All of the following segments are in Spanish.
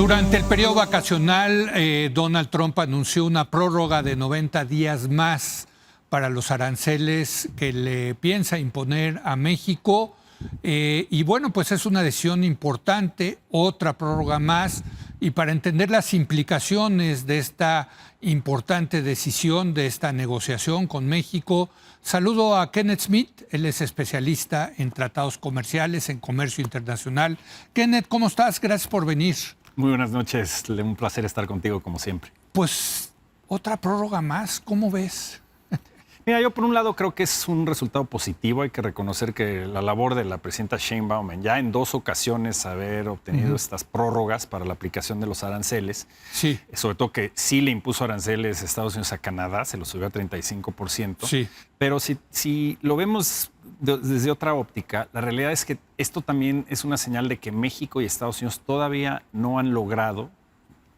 Durante el periodo vacacional, Donald Trump anunció una prórroga de 90 días más para los aranceles que le piensa imponer a México. Y bueno, pues es una decisión importante, otra prórroga más. Y para entender las implicaciones de esta importante decisión, de esta negociación con México, saludo a Kenneth Smith. Él es especialista en tratados comerciales, en comercio internacional. Kenneth, ¿cómo estás? Gracias por venir. Muy buenas noches, un placer estar contigo como siempre. Pues otra prórroga más, ¿cómo ves? Mira, yo por un lado creo que es un resultado positivo. Hay que reconocer que la labor de la presidenta Sheinbaum en ya en 2 ocasiones haber obtenido estas prórrogas para la aplicación de los aranceles, sí, sobre todo que sí le impuso aranceles a Estados Unidos a Canadá, se lo subió a 35%. Sí. Pero si lo vemos desde otra óptica, la realidad es que esto también es una señal de que México y Estados Unidos todavía no han logrado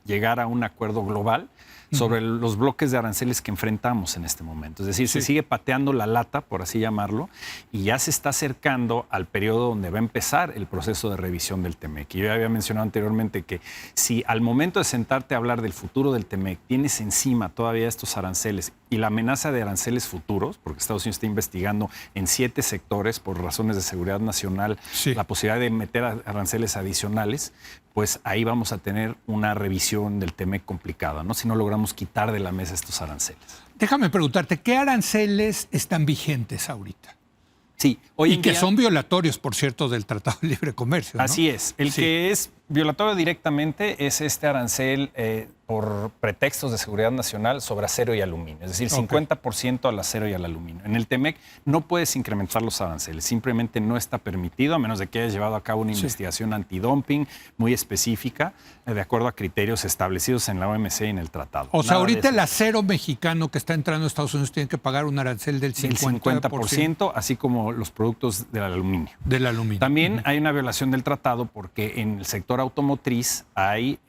llegar a un acuerdo global sobre los bloques de aranceles que enfrentamos en este momento. Es decir, se sigue pateando la lata, por así llamarlo, y ya se está acercando al periodo donde va a empezar el proceso de revisión del TEMEC. Y yo ya había mencionado anteriormente que si al momento de sentarte a hablar del futuro del TEMEC tienes encima todavía estos aranceles y la amenaza de aranceles futuros, porque Estados Unidos está investigando en 7 sectores por razones de seguridad nacional la posibilidad de meter aranceles adicionales, pues ahí vamos a tener una revisión del TEMEC complicada, ¿no? Si no logramos quitar de la mesa estos aranceles. Déjame preguntarte, ¿qué aranceles están vigentes ahorita? Sí, hoy en que día, son violatorios, por cierto, del Tratado de Libre Comercio, ¿no? Así es. El que es violatorio directamente es este arancel por pretextos de seguridad nacional sobre acero y aluminio. Es decir, 50% al acero y al aluminio. En el TEMEC no puedes incrementar los aranceles. Simplemente no está permitido, a menos de que hayas llevado a cabo una investigación antidumping muy específica, de acuerdo a criterios establecidos en la OMC y en el tratado. O sea, ahorita el acero mexicano que está entrando a Estados Unidos tiene que pagar un arancel del 50%, así como los productos del aluminio. Del aluminio. También hay una violación del tratado porque en el sector automotriz hay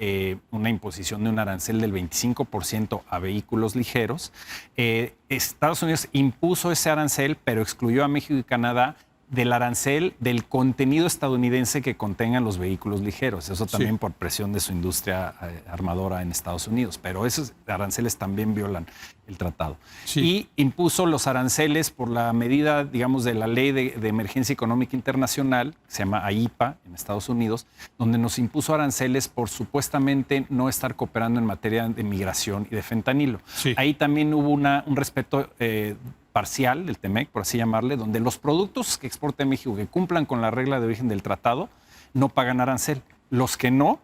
una imposición de un arancel del 25% a vehículos ligeros. Estados Unidos impuso ese arancel, pero excluyó a México y Canadá del arancel del contenido estadounidense que contengan los vehículos ligeros. Eso también por presión de su industria armadora en Estados Unidos. Pero esos aranceles también violan el tratado. Y impuso los aranceles por la medida, digamos, de la Ley de Emergencia Económica Internacional, que se llama AIPA en Estados Unidos, donde nos impuso aranceles por supuestamente no estar cooperando en materia de migración y de fentanilo. Ahí también hubo un respeto parcial del TEMEC, por así llamarle, donde los productos que exporta México que cumplan con la regla de origen del tratado no pagan arancel. Los que no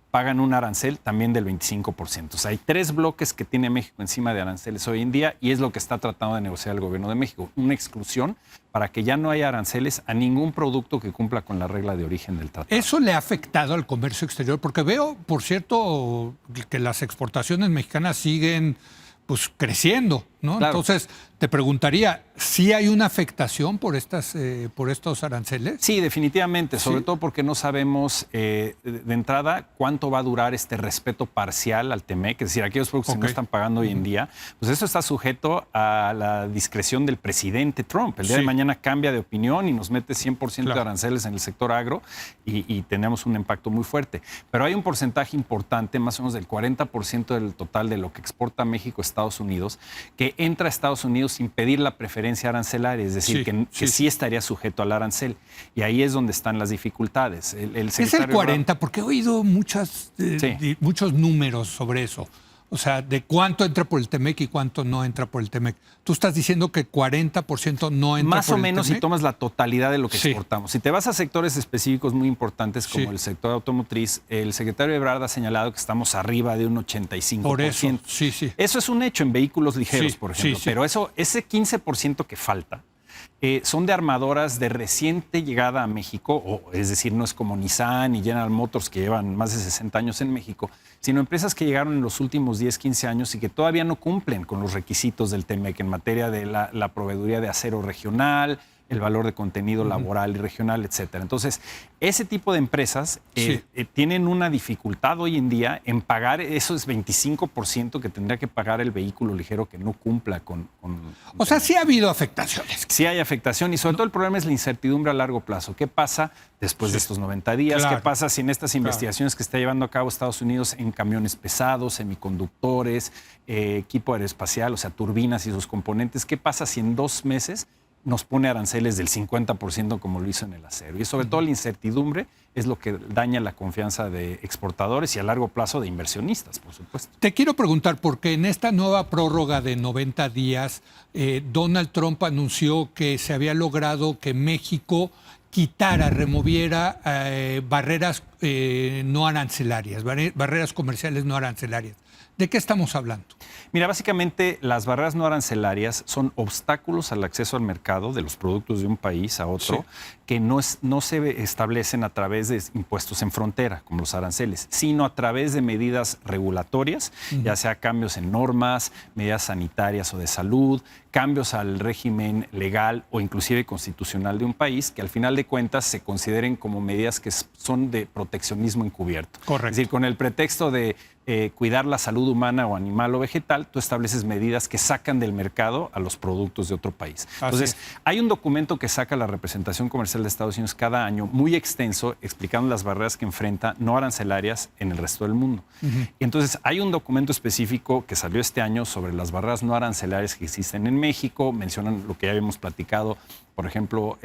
pagan un arancel también del 25%. O sea, hay 3 bloques que tiene México encima de aranceles hoy en día y es lo que está tratando de negociar el gobierno de México. Una exclusión para que ya no haya aranceles a ningún producto que cumpla con la regla de origen del tratado. ¿Eso le ha afectado al comercio exterior? Porque veo, por cierto, que las exportaciones mexicanas siguen pues creciendo, ¿no? Claro. Entonces, te preguntaría, ¿sí hay una afectación por estos aranceles? Sí, definitivamente, sobre todo porque no sabemos de entrada cuánto va a durar este respeto parcial al TEMEC, es decir, aquellos productos que no están pagando hoy en día, pues eso está sujeto a la discreción del presidente Trump. El día de mañana cambia de opinión y nos mete 100% de aranceles en el sector agro y tenemos un impacto muy fuerte. Pero hay un porcentaje importante, más o menos del 40% del total de lo que exporta México a Estados Unidos, que entra a Estados Unidos sin pedir la preferencia arancelaria, es decir, que sí estaría sujeto al arancel. Y ahí es donde están las dificultades. Es el 40, porque he oído muchos números sobre eso. O sea, de cuánto entra por el TEMEC y cuánto no entra por el TEMEC. Tú estás diciendo que 40% no entra más por el o menos TEMEC. Si tomas la totalidad de lo que exportamos. Si te vas a sectores específicos muy importantes como el sector automotriz, el secretario Ebrard ha señalado que estamos arriba de un 85%. Por eso, Eso es un hecho en vehículos ligeros, por ejemplo. Pero ese 15% que falta son de armadoras de reciente llegada a México, es decir, no es como Nissan y General Motors que llevan más de 60 años en México, sino empresas que llegaron en los últimos 10, 15 años y que todavía no cumplen con los requisitos del TEMEC en materia de la proveeduría de acero regional, el valor de contenido laboral y regional, etcétera. Entonces, ese tipo de empresas tienen una dificultad hoy en día en pagar esos 25% que tendría que pagar el vehículo ligero que no cumpla con O sea, sí ha habido afectaciones. Sí hay afectación y sobre todo el problema es la incertidumbre a largo plazo. ¿Qué pasa después de estos 90 días? Claro. ¿Qué pasa si en estas investigaciones que está llevando a cabo Estados Unidos en camiones pesados, semiconductores, equipo aeroespacial, o sea, turbinas y sus componentes? ¿Qué pasa si en 2 meses nos pone aranceles del 50% como lo hizo en el acero? Y sobre todo la incertidumbre es lo que daña la confianza de exportadores y a largo plazo de inversionistas, por supuesto. Te quiero preguntar, porque en esta nueva prórroga de 90 días, Donald Trump anunció que se había logrado que México removiera barreras no arancelarias, barreras comerciales no arancelarias. ¿De qué estamos hablando? Mira, básicamente las barreras no arancelarias son obstáculos al acceso al mercado de los productos de un país a otro que no se establecen a través de impuestos en frontera, como los aranceles, sino a través de medidas regulatorias, ya sea cambios en normas, medidas sanitarias o de salud, cambios al régimen legal o inclusive constitucional de un país, que al final de cuentas se consideren como medidas que son de proteccionismo encubierto. Correcto. Es decir, con el pretexto de cuidar la salud humana o animal o vegetal, tú estableces medidas que sacan del mercado a los productos de otro país. Entonces, hay un documento que saca la representación comercial de Estados Unidos cada año, muy extenso, explicando las barreras que enfrenta no arancelarias en el resto del mundo. Y entonces, hay un documento específico que salió este año sobre las barreras no arancelarias que existen en México, mencionan lo que ya habíamos platicado, por ejemplo,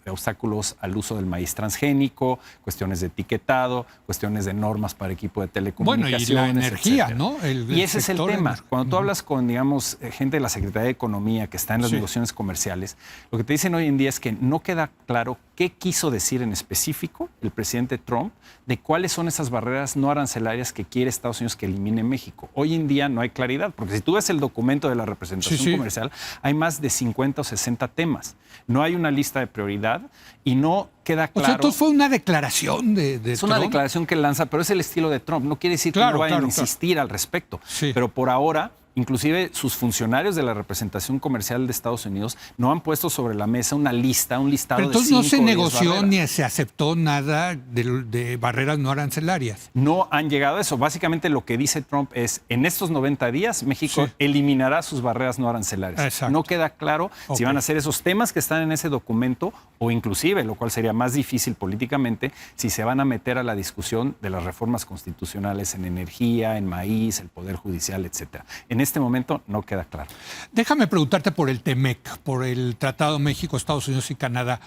obstáculos al uso del maíz transgénico, cuestiones de etiquetado, cuestiones de normas para equipo de telecomunicaciones. Bueno, y la energía, etcétera. ¿no? Y ese es el tema. Cuando tú hablas con, digamos, gente de la Secretaría de Economía que está en las negociaciones comerciales, lo que te dicen hoy en día es que no queda claro qué quiso decir en específico el presidente Trump de cuáles son esas barreras no arancelarias que quiere Estados Unidos que elimine México. Hoy en día no hay claridad, porque si tú ves el documento de la representación comercial, hay más de 50 o 60 temas. No hay una lista de prioridad y no queda claro. O sea, entonces fue una declaración de Es una Trump. declaración que lanza, pero es el estilo de Trump. No quiere decir que no vayan a insistir al respecto. Pero por ahora, inclusive sus funcionarios de la representación comercial de Estados Unidos no han puesto sobre la mesa una lista, un listado pero entonces de 5 no se negoció barreras. ni se aceptó nada de barreras no arancelarias. No han llegado a eso. Básicamente lo que dice Trump es, en estos 90 días México eliminará sus barreras no arancelarias. Exacto. No queda claro si van a ser esos temas que están en ese documento o inclusive, lo cual sería más difícil políticamente, si se van a meter a la discusión de las reformas constitucionales en energía, en maíz, el Poder Judicial, etcétera. En este momento no queda claro. Déjame preguntarte por el TEMEC, por el Tratado México, Estados Unidos y Canadá.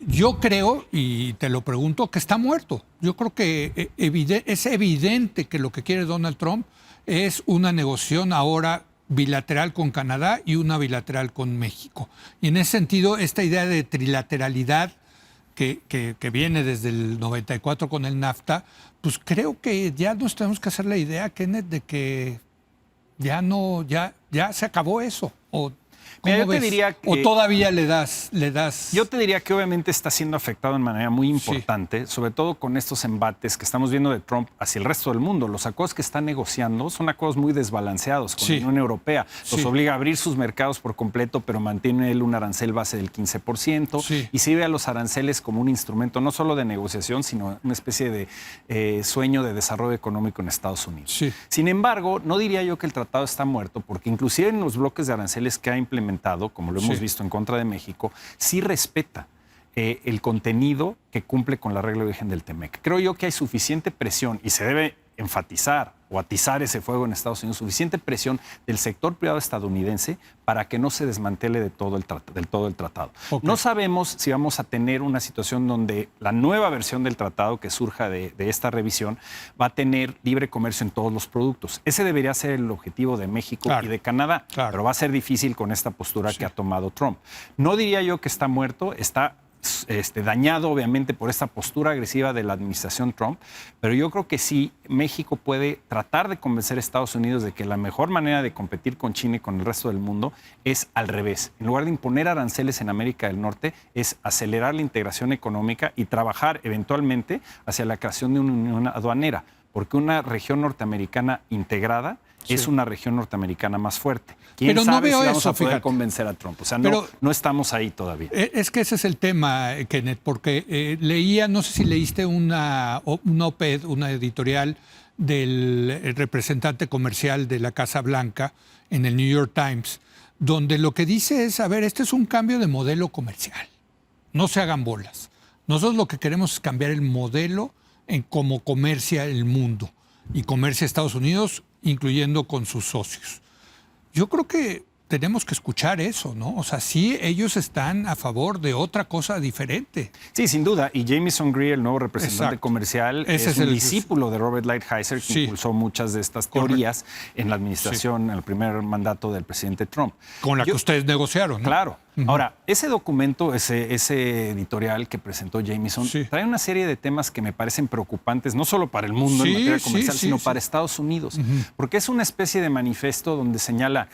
Yo creo, y te lo pregunto, que está muerto. Yo creo que es evidente que lo que quiere Donald Trump es una negociación ahora bilateral con Canadá y una bilateral con México. Y en ese sentido, esta idea de trilateralidad que viene desde el 94 con el NAFTA, pues creo que ya nos tenemos que hacer la idea, Kenneth, de que ya se acabó eso. Mira, yo te diría que, ¿O todavía le das? Yo te diría que obviamente está siendo afectado de manera muy importante, sobre todo con estos embates que estamos viendo de Trump hacia el resto del mundo. Los acuerdos que está negociando son acuerdos muy desbalanceados con la Unión Europea. Los obliga a abrir sus mercados por completo, pero mantiene él un arancel base del 15%. Y se ve a los aranceles como un instrumento no solo de negociación, sino una especie de sueño de desarrollo económico en Estados Unidos. Sin embargo, no diría yo que el tratado está muerto, porque inclusive en los bloques de aranceles que ha implementado, como lo hemos visto en contra de México, sí respeta el contenido que cumple con la regla de origen del TEMEC. Creo yo que hay suficiente presión y se debe enfatizar o atizar ese fuego en Estados Unidos, suficiente presión del sector privado estadounidense para que no se desmantele del todo el tratado. No sabemos si vamos a tener una situación donde la nueva versión del tratado que surja de esta revisión va a tener libre comercio en todos los productos. Ese debería ser el objetivo de México y de Canadá, pero va a ser difícil con esta postura que ha tomado Trump. No diría yo que está muerto, está dañado obviamente por esta postura agresiva de la administración Trump, pero yo creo que sí, México puede tratar de convencer a Estados Unidos de que la mejor manera de competir con China y con el resto del mundo es al revés. En lugar de imponer aranceles en América del Norte, es acelerar la integración económica y trabajar eventualmente hacia la creación de una unión aduanera. porque una región norteamericana integrada es una región norteamericana más fuerte. ¿Quién Pero sabe no veo si vamos eso, a poder fíjate. convencer a Trump? O sea, Pero- no estamos ahí todavía. Es que ese es el tema, Kenneth, porque leía, no sé si leíste una op-ed, una editorial del representante comercial de la Casa Blanca en el New York Times, donde lo que dice es, a ver, este es un cambio de modelo comercial. No se hagan bolas. Nosotros lo que queremos es cambiar el modelo en cómo comercia el mundo y comercia Estados Unidos, incluyendo con sus socios. Yo creo que tenemos que escuchar eso, ¿no? O sea, sí, ellos están a favor de otra cosa diferente. Sí, sin duda. Y Jamieson Greer, el nuevo representante Exacto. comercial, Ese es es un el- discípulo de Robert Lighthizer, que Sí. impulsó muchas de estas teorías en la administración, en el primer mandato del presidente Trump. Con la que ustedes negociaron, ¿no? Claro. Ahora, ese documento, ese editorial que presentó Jamieson, Sí. trae una serie de temas que me parecen preocupantes, no solo para el mundo en Sí, materia sí, comercial, sí, sino sí. para Estados Unidos. Porque es una especie de manifiesto donde señala,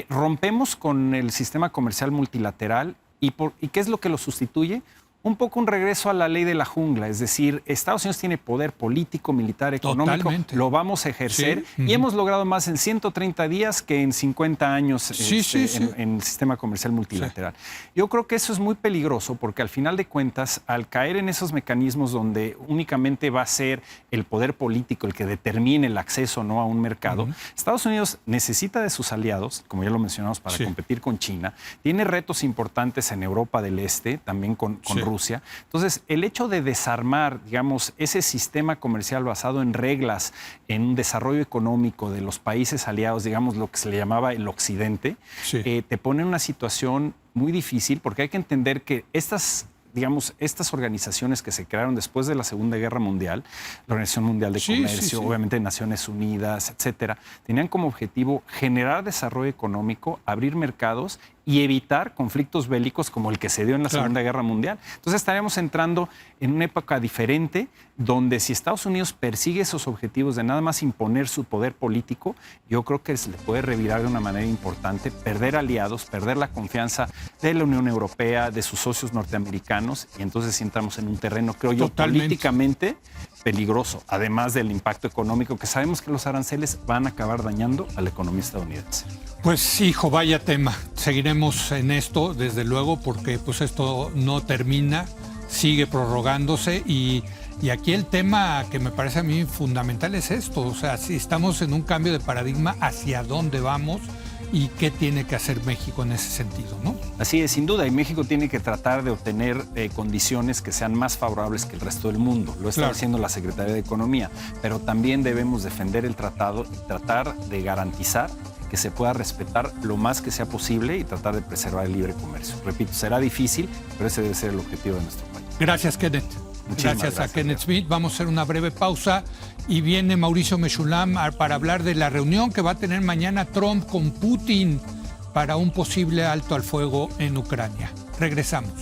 rompemos con el sistema comercial multilateral y ¿qué es lo que lo sustituye? Un poco un regreso a la ley de la jungla, es decir, Estados Unidos tiene poder político, militar, económico, Totalmente. lo vamos a ejercer Sí. y hemos logrado más en 130 días que en 50 años Sí, sí, sí. en el sistema comercial multilateral. Yo creo que eso es muy peligroso porque al final de cuentas, al caer en esos mecanismos donde únicamente va a ser el poder político el que determine el acceso o no a un mercado, Estados Unidos necesita de sus aliados, como ya lo mencionamos, para Sí. competir con China, tiene retos importantes en Europa del Este, también con Sí. Rusia. Entonces, el hecho de desarmar, digamos, ese sistema comercial basado en reglas, en un desarrollo económico de los países aliados, digamos, lo que se le llamaba el Occidente, Sí. te pone en una situación muy difícil porque hay que entender que estas organizaciones que se crearon después de la Segunda Guerra Mundial, la Organización Mundial de Sí, Comercio, sí, sí. obviamente Naciones Unidas, etcétera, tenían como objetivo generar desarrollo económico, abrir mercados y evitar conflictos bélicos como el que se dio en la Claro. Segunda Guerra Mundial. Entonces estaríamos entrando en una época diferente donde si Estados Unidos persigue esos objetivos de nada más imponer su poder político, yo creo que se le puede revirar de una manera importante, perder aliados, perder la confianza de la Unión Europea, de sus socios norteamericanos, y entonces sí entramos en un terreno, creo yo, Totalmente. políticamente peligroso, además del impacto económico, que sabemos que los aranceles van a acabar dañando a la economía estadounidense. Pues hijo, vaya tema. Seguiremos en esto, desde luego, porque pues esto no termina, sigue prorrogándose y aquí el tema que me parece a mí fundamental es esto. O sea, si estamos en un cambio de paradigma, ¿hacia dónde vamos y qué tiene que hacer México en ese sentido, ¿no? Así es, sin duda, y México tiene que tratar de obtener condiciones que sean más favorables que el resto del mundo. Lo está Claro. haciendo la Secretaría de Economía, pero también debemos defender el tratado y tratar de garantizar que se pueda respetar lo más que sea posible y tratar de preservar el libre comercio. Repito, será difícil, pero ese debe ser el objetivo de nuestro país. Gracias, Kenneth. Muchísimas Gracias a gracias, Kenneth Leo. Smith. Vamos a hacer una breve pausa y viene Mauricio Mechulam para hablar de la reunión que va a tener mañana Trump con Putin para un posible alto al fuego en Ucrania. Regresamos.